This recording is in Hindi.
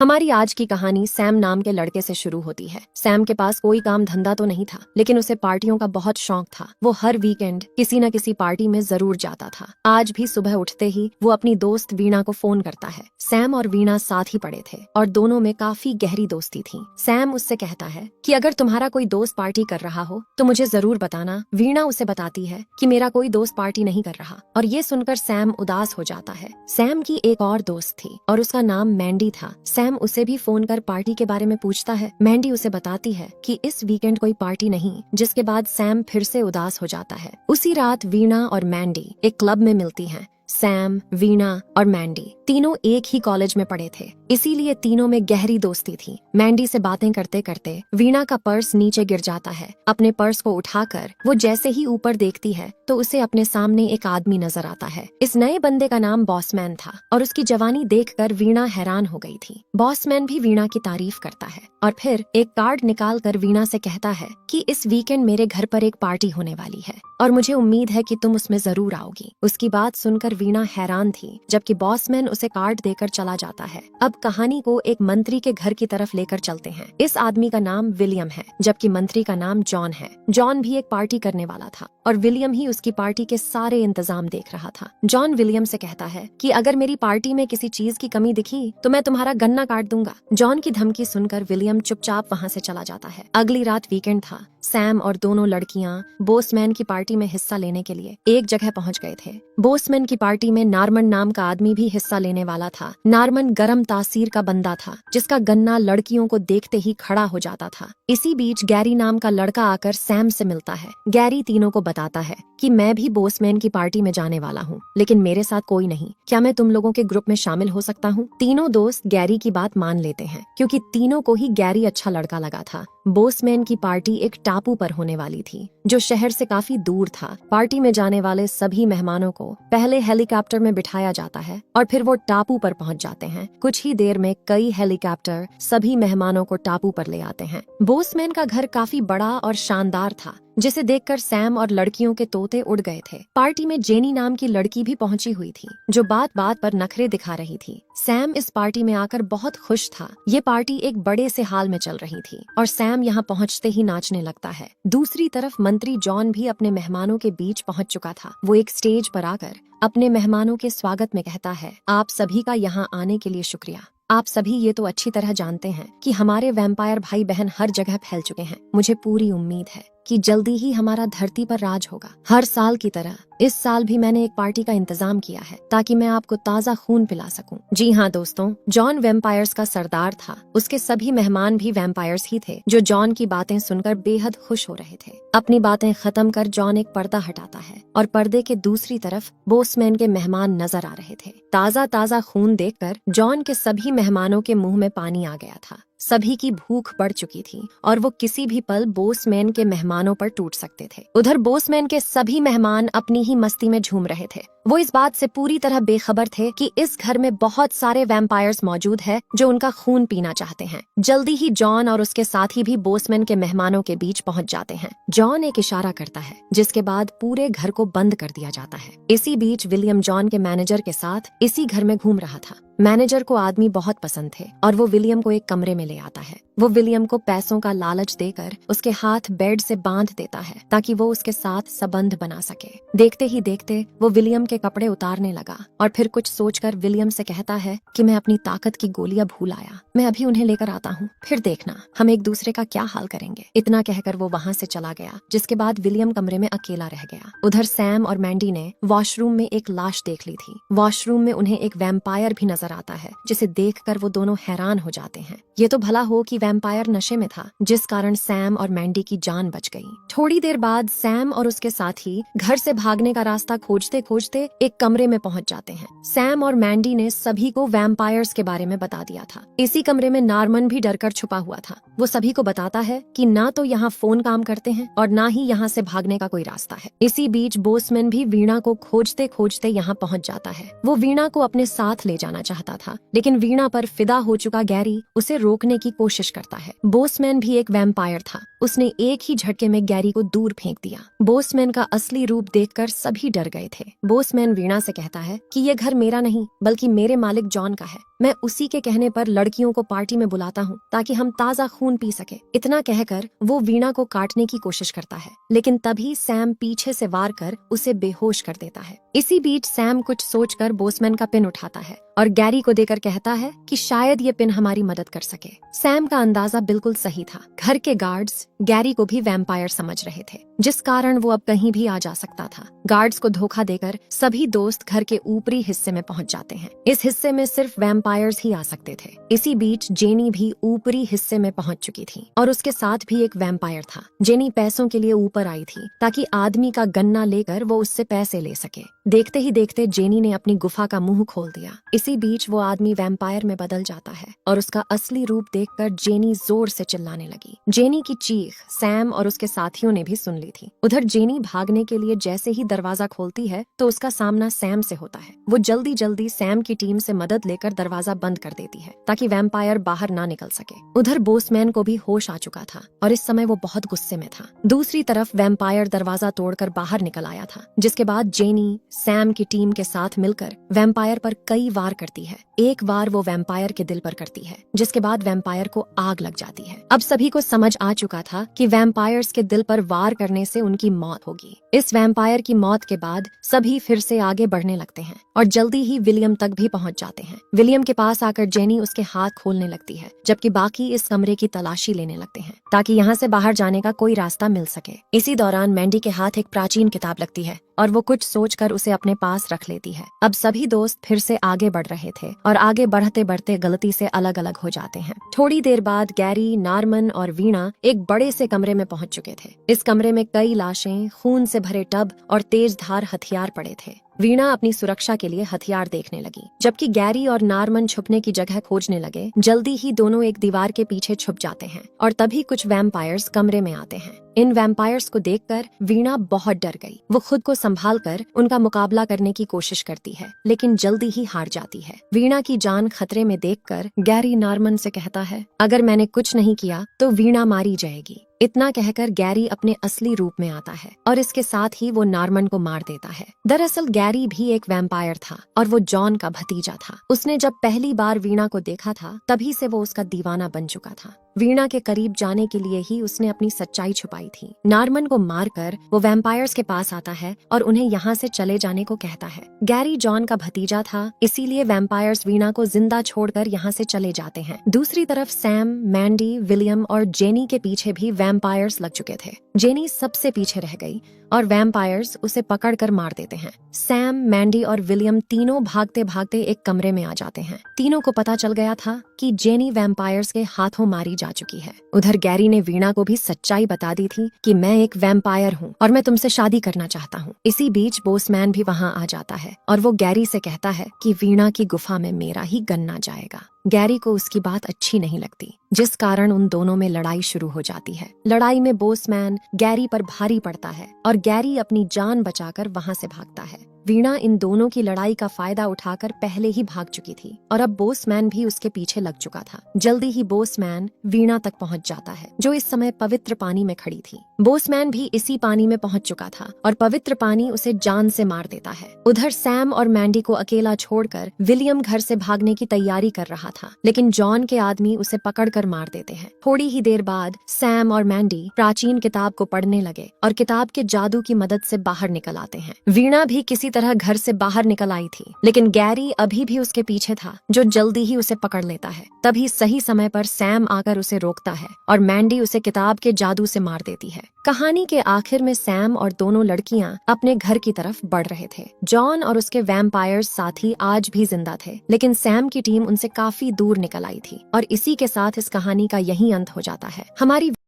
हमारी आज की कहानी सैम नाम के लड़के से शुरू होती है। सैम के पास कोई काम धंधा तो नहीं था, लेकिन उसे पार्टियों का बहुत शौक था। वो हर वीकेंड किसी न किसी पार्टी में जरूर जाता था। आज भी सुबह उठते ही वो अपनी दोस्त वीणा को फोन करता है। सैम और वीणा साथ ही पढ़े थे और दोनों में काफी गहरी दोस्ती थी। सैम उससे कहता है कि अगर तुम्हारा कोई दोस्त पार्टी कर रहा हो तो मुझे जरूर बताना। वीणा उसे बताती है कि मेरा कोई दोस्त पार्टी नहीं कर रहा, और ये सुनकर सैम उदास हो जाता है। सैम की एक और दोस्त थी और उसका नाम मैंडी था। सैम उसे भी फोन कर पार्टी के बारे में पूछता है। मैंडी उसे बताती है कि इस वीकेंड कोई पार्टी नहीं, जिसके बाद सैम फिर से उदास हो जाता है। उसी रात वीणा और मैंडी एक क्लब में मिलती हैं। सैम, वीणा और मैंडी तीनों एक ही कॉलेज में पढ़े थे, इसीलिए तीनों में गहरी दोस्ती थी। मैंडी से बातें करते करते वीणा का पर्स नीचे गिर जाता है। अपने पर्स को उठाकर वो जैसे ही ऊपर देखती है तो उसे अपने सामने एक आदमी नजर आता है। इस नए बंदे का नाम बॉसमैन था और उसकी जवानी देखकर वीणा हैरान हो गई थी। बॉसमैन भी वीणा की तारीफ करता है और फिर एक कार्ड निकाल कर वीणा से कहता है कि इस वीकेंड मेरे घर पर एक पार्टी होने वाली है और मुझे उम्मीद है कि तुम उसमें जरूर आओगी। उसकी बात सुनकर वीणा हैरान थी, जबकि बॉसमैन उसे कार्ड देकर चला जाता है। अब कहानी को एक मंत्री के घर की तरफ लेकर चलते हैं। इस आदमी का नाम विलियम है, जबकि मंत्री का नाम जॉन है। जॉन भी एक पार्टी करने वाला था और विलियम ही उसकी पार्टी के सारे इंतजाम देख रहा था। जॉन विलियम से कहता है कि अगर मेरी पार्टी में किसी चीज की कमी दिखी तो मैं तुम्हारा गन्ना काट दूंगा। जॉन की धमकी सुनकर विलियम चुपचाप वहाँ से चला जाता है। अगली रात वीकेंड था। सैम और दोनों लड़कियां बोसमैन की पार्टी में हिस्सा लेने के लिए एक जगह पहुंच गए थे। बोसमैन की पार्टी में नार्मन नाम का आदमी भी हिस्सा लेने वाला था। नार्मन गरम तासीर का बंदा था, जिसका गन्ना लड़कियों को देखते ही खड़ा हो जाता था। इसी बीच गैरी नाम का लड़का आकर सैम से मिलता है। गैरी तीनों को बताता है कि मैं भी बोसमैन की पार्टी में जाने वाला हूँ, लेकिन मेरे साथ कोई नहीं। क्या मैं तुम लोगों के ग्रुप में शामिल हो सकता हूँ? तीनों दोस्त गैरी की बात मान लेते हैं, क्योंकि तीनों को ही गैरी अच्छा लड़का लगा था। बोसमैन की पार्टी एक टापू पर होने वाली थी, जो शहर से काफी दूर था। पार्टी में जाने वाले सभी मेहमानों को पहले हेलीकॉप्टर में बिठाया जाता है और फिर वो टापू पर पहुंच जाते हैं। कुछ ही देर में कई हेलीकॉप्टर सभी मेहमानों को टापू पर ले आते हैं। बोसमैन का घर काफी बड़ा और शानदार था, जिसे देखकर सैम और लड़कियों के तोते उड़ गए थे। पार्टी में जेनी नाम की लड़की भी पहुंची हुई थी, जो बात बात पर नखरे दिखा रही थी। सैम इस पार्टी में आकर बहुत खुश था। ये पार्टी एक बड़े से हाल में चल रही थी और सैम यहाँ पहुँचते ही नाचने लगता है। दूसरी तरफ मंत्री जॉन भी अपने मेहमानों के बीच पहुँच चुका था। वो एक स्टेज पर आकर अपने मेहमानों के स्वागत में कहता है, आप सभी का यहाँ आने के लिए शुक्रिया। आप सभी ये तो अच्छी तरह जानते हैं कि हमारे वैम्पायर भाई बहन हर जगह फैल चुके हैं। मुझे पूरी उम्मीद है कि जल्दी ही हमारा धरती पर राज होगा। हर साल की तरह इस साल भी मैंने एक पार्टी का इंतजाम किया है, ताकि मैं आपको ताज़ा खून पिला सकूं। जी हाँ दोस्तों, जॉन वैम्पायर्स का सरदार था। उसके सभी मेहमान भी वैम्पायर्स ही थे, जो जॉन की बातें सुनकर बेहद खुश हो रहे थे। अपनी बातें खत्म कर जॉन एक पर्दा हटाता है और पर्दे के दूसरी तरफ बोसमैन के मेहमान नजर आ रहे थे। ताज़ा ताज़ा खून देखकर जॉन के सभी मेहमानों के मुंह में पानी आ गया था। सभी की भूख बढ़ चुकी थी और वो किसी भी पल बोसमैन के मेहमानों पर टूट सकते थे। उधर बोसमैन के सभी मेहमान अपनी ही मस्ती में झूम रहे थे। वो इस बात से पूरी तरह बेखबर थे कि इस घर में बहुत सारे वैम्पायर्स मौजूद हैं जो उनका खून पीना चाहते हैं। जल्दी ही जॉन और उसके साथी भी बोसमैन के मेहमानों के बीच पहुंच जाते हैं। जॉन एक इशारा करता है, जिसके बाद पूरे घर को बंद कर दिया जाता है। इसी बीच विलियम जॉन के मैनेजर के साथ इसी घर में घूम रहा था। मैनेजर को आदमी बहुत पसंद थे और वो विलियम को एक कमरे में ले आता है। वो विलियम को पैसों का लालच देकर उसके हाथ बेड से बांध देता है, ताकि वो उसके साथ संबंध बना सके। देखते ही देखते वो विलियम के कपड़े उतारने लगा और फिर कुछ सोचकर विलियम से कहता है कि मैं अपनी ताकत की गोलियां भूल आया, मैं अभी उन्हें लेकर आता हूँ, फिर देखना हम एक दूसरे का क्या हाल करेंगे। इतना कहकर वो वहाँ से चला गया, जिसके बाद विलियम कमरे में अकेला रह गया। उधर सैम और मैंडी ने वॉशरूम में एक लाश देख ली थी। वॉशरूम में उन्हें एक वैम्पायर भी नजर आता है, जिसे देखकर वो दोनों हैरान हो जाते हैं। ये तो भला हो कि वैम्पायर नशे में था, जिस कारण सैम और मैंडी की जान बच गई। थोड़ी देर बाद सैम और उसके साथी घर से भागने का रास्ता खोजते खोजते एक कमरे में पहुंच जाते हैं। सैम और मैंडी ने सभी को वैम्पायर्स के बारे में बता दिया था। इसी कमरे में नार्मन भी डरकर छुपा हुआ था। वो सभी को बताता है कि ना तो यहाँ फोन काम करते हैं और ना ही यहाँ से भागने का कोई रास्ता है। इसी बीच बोसमैन भी वीणा को खोजते खोजते यहाँ पहुंच जाता है। वो वीणा को अपने साथ ले जाना चाहता था, लेकिन वीणा पर फिदा हो चुका गैरी उसे रोकने की कोशिश करता है। बोसमैन भी एक वैम्पायर था उसने एक ही झटके में गैरी को दूर फेंक दिया। बोसमैन का असली रूप देखकर सभी डर गए थे। बोसमैन वीणा से कहता है कि ये घर मेरा नहीं बल्कि मेरे मालिक जॉन का है। मैं उसी के कहने पर लड़कियों को पार्टी में बुलाता हूँ ताकि हम ताज़ा खून पी सके। इतना कहकर वो वीणा को काटने की कोशिश करता है, लेकिन तभी सैम पीछे से वार कर उसे बेहोश कर देता है। इसी बीच सैम कुछ सोचकर बोसमैन का पिन उठाता है और गैरी को देकर कहता है कि शायद ये पिन हमारी मदद कर सके। सैम का अंदाजा बिल्कुल सही था। घर के गार्ड्स गैरी को भी वैम्पायर समझ रहे थे, जिस कारण वो अब कहीं भी आ जा सकता था। गार्ड्स को धोखा देकर सभी दोस्त घर के ऊपरी हिस्से में पहुंच जाते हैं। इस हिस्से में सिर्फ वैम्पायर्स ही आ सकते थे। इसी बीच जेनी भी ऊपरी हिस्से में पहुंच चुकी थी और उसके साथ भी एक वैम्पायर था। जेनी पैसों के लिए ऊपर आई थी ताकि आदमी का गन्ना लेकर वो उससे पैसे ले सके। देखते ही देखते जेनी ने अपनी गुफा का मुंह खोल दिया। इसी बीच वो आदमी वैम्पायर में बदल जाता है और उसका असली रूप देखकर जेनी जोर से चिल्लाने लगी। जेनी की चीख सैम और उसके साथियों ने भी सुन ली थी। उधर जेनी भागने के लिए जैसे ही दरवाजा खोलती है तो उसका सामना सैम से होता है। वो जल्दी जल्दी सैम की टीम से मदद लेकर दरवाजा बंद कर देती है ताकि वैम्पायर बाहर ना निकल सके। उधर बोसमैन को भी होश आ चुका था और इस समय वो बहुत गुस्से में था। दूसरी तरफ वैम्पायर दरवाजा तोड़कर बाहर निकल आया था, जिसके बाद जेनी सैम की टीम के साथ मिलकर वैम्पायर पर कई वार करती है। एक वार वो वैम्पायर के दिल पर करती है, जिसके बाद वैम्पायर को आग लग जाती है। अब सभी को समझ आ चुका था कि वैम्पायर्स के दिल पर वार करने से उनकी मौत होगी। इस वैम्पायर की मौत के बाद सभी फिर से आगे बढ़ने लगते हैं और जल्दी ही विलियम तक भी पहुंच जाते हैं। विलियम के पास आकर जेनी उसके हाथ खोलने लगती है, जबकि बाकी इस कमरे की तलाशी लेने लगते हैं ताकि यहाँ से बाहर जाने का कोई रास्ता मिल सके। इसी दौरान मैंडी के हाथ एक प्राचीन किताब लगती है और वो कुछ सोचकर उसे अपने पास रख लेती है। अब सभी दोस्त फिर से आगे बढ़ रहे थे और आगे बढ़ते बढ़ते गलती से अलग अलग हो जाते हैं। थोड़ी देर बाद गैरी, नॉर्मन और वीणा एक बड़े से कमरे में पहुंच चुके थे। इस कमरे में कई लाशें, खून से भरे टब और तेज धार हथियार पड़े थे। वीणा अपनी सुरक्षा के लिए हथियार देखने लगी, जबकि गैरी और नॉर्मन छुपने की जगह खोजने लगे। जल्दी ही दोनों एक दीवार के पीछे छुप जाते हैं और तभी कुछ वैम्पायर्स कमरे में आते हैं। इन वैम्पायर्स को देखकर वीणा बहुत डर गई। वो खुद को संभालकर उनका मुकाबला करने की कोशिश करती है, लेकिन जल्दी ही हार जाती है। वीणा की जान खतरे में देखकर गैरी नॉर्मन से कहता है, अगर मैंने कुछ नहीं किया तो वीणा मारी जाएगी। इतना कहकर गैरी अपने असली रूप में आता है और इसके साथ ही वो नॉर्मन को मार देता है। दरअसल गैरी भी एक वैम्पायर था और वो जॉन का भतीजा था। उसने जब पहली बार वीणा को देखा था तभी से वो उसका दीवाना बन चुका था। वीणा के करीब जाने के लिए ही उसने अपनी सच्चाई छुपाई थी। नॉर्मन को मारकर वो वैम्पायर्स के पास आता है और उन्हें यहाँ से चले जाने को कहता है। गैरी जॉन का भतीजा था, इसीलिए वैम्पायर्स वीणा को जिंदा छोड़कर यहाँ से चले जाते हैं। दूसरी तरफ सैम, मैंडी, विलियम और जेनी के पीछे भी वैम्पायर्स लग चुके थे। जेनी सबसे पीछे रह गई और वैम्पायर्स उसे पकड़कर मार देते हैं। सैम, मैंडी और विलियम तीनों भागते भागते एक कमरे में आ जाते हैं। तीनों को पता चल गया था कि जेनी वैम्पायर्स के हाथों मारी जा चुकी है। उधर गैरी ने वीणा को भी सच्चाई बता दी थी कि मैं एक वैम्पायर हूँ और मैं तुमसे शादी करना चाहता हूँ। इसी बीच बोसमैन भी वहाँ आ जाता है और वो गैरी से कहता है कि वीणा की गुफा में मेरा ही गन्ना जाएगा। गैरी को उसकी बात अच्छी नहीं लगती, जिस कारण उन दोनों में लड़ाई शुरू हो जाती है। लड़ाई में बोसमैन गैरी पर भारी पड़ता है और गैरी अपनी जान बचाकर वहाँ से भागता है। वीणा इन दोनों की लड़ाई का फायदा उठाकर पहले ही भाग चुकी थी और अब बोसमैन भी उसके पीछे लग चुका था। जल्दी ही बोसमैन वीणा तक पहुंच जाता है, जो इस समय पवित्र पानी में खड़ी थी। बोसमैन भी इसी पानी में पहुंच चुका था और पवित्र पानी उसे जान से मार देता है। उधर सैम और मैंडी को अकेला छोड़कर विलियम घर से भागने की तैयारी कर रहा था, लेकिन जॉन के आदमी उसे पकड़कर मार देते हैं। थोड़ी ही देर बाद सैम और मैंडी प्राचीन किताब को पढ़ने लगे और किताब के जादू की मदद से बाहर निकल आते हैं। वीणा भी किसी तरह घर से बाहर निकल आई थी, लेकिन गैरी अभी भी उसके पीछे था, जो जल्दी ही उसे पकड़ लेता है। तभी सही समय पर सैम आकर उसे रोकता है और मैंडी उसे किताब के जादू से मार देती है। कहानी के आखिर में सैम और दोनों लड़कियां अपने घर की तरफ बढ़ रहे थे। जॉन और उसके वैम्पायर्स साथी आज भी जिंदा थे, लेकिन सैम की टीम उनसे काफी दूर निकल आई थी और इसी के साथ इस कहानी का यही अंत हो जाता है। हमारी